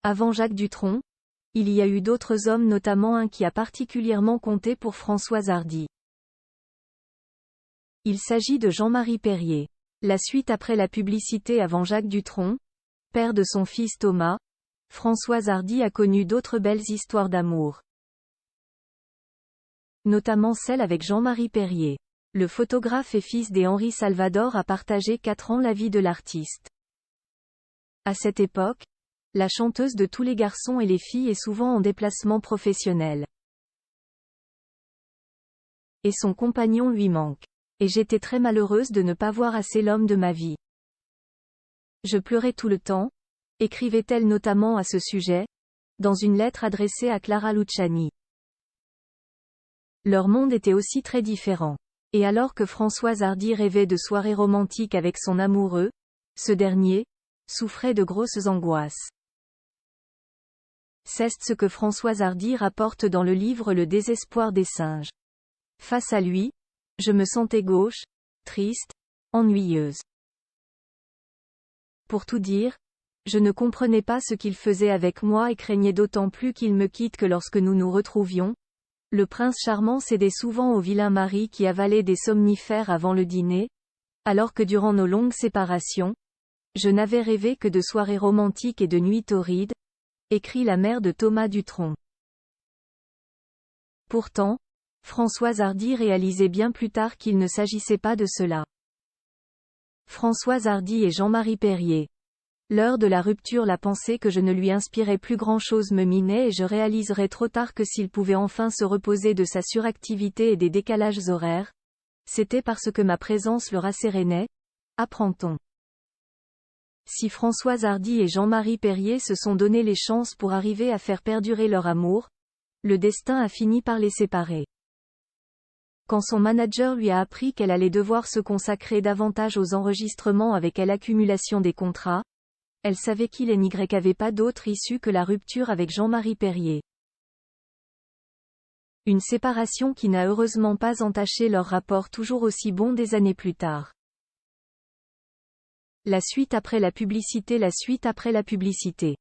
Avant Jacques Dutronc, il y a eu d'autres hommes, notamment un qui a particulièrement compté pour Françoise Hardy. Il s'agit de Jean-Marie Perrier. La suite après la publicité. Avant Jacques Dutronc, père de son fils Thomas, Françoise Hardy a connu d'autres belles histoires d'amour. Notamment celle avec Jean-Marie Perrier. Le photographe et fils d'Henri Salvador a partagé 4 ans la vie de l'artiste. À cette époque, la chanteuse de tous les garçons et les filles est souvent en déplacement professionnel. Et son compagnon lui manque. Et j'étais très malheureuse de ne pas voir assez l'homme de ma vie. Je pleurais tout le temps, écrivait-elle notamment à ce sujet, dans une lettre adressée à Clara Luciani. Leur monde était aussi très différent. Et alors que Françoise Hardy rêvait de soirées romantiques avec son amoureux, ce dernier souffrait de grosses angoisses. C'est ce que Françoise Hardy rapporte dans le livre Le désespoir des singes. Face à lui, je me sentais gauche, triste, ennuyeuse. Pour tout dire, je ne comprenais pas ce qu'il faisait avec moi et craignais d'autant plus qu'il me quitte que lorsque nous nous retrouvions, le prince charmant cédait souvent au vilain mari qui avalait des somnifères avant le dîner, alors que durant nos longues séparations, je n'avais rêvé que de soirées romantiques et de nuits torrides, écrit la mère de Thomas Dutronc. Pourtant, Françoise Hardy réalisait bien plus tard qu'il ne s'agissait pas de cela. Françoise Hardy et Jean-Marie Perrier. L'heure de la rupture, la pensée que je ne lui inspirais plus grand-chose me minait et je réaliserais trop tard que s'il pouvait enfin se reposer de sa suractivité et des décalages horaires, c'était parce que ma présence le rassérénait, apprend-on. Si Françoise Hardy et Jean-Marie Perrier se sont donné les chances pour arriver à faire perdurer leur amour, le destin a fini par les séparer. Quand son manager lui a appris qu'elle allait devoir se consacrer davantage aux enregistrements avec l'accumulation des contrats, elle savait qu'il n'y avait pas d'autre issue que la rupture avec Jean-Marie Perrier. Une séparation qui n'a heureusement pas entaché leur rapport toujours aussi bon des années plus tard. La suite après la publicité. La suite après la publicité.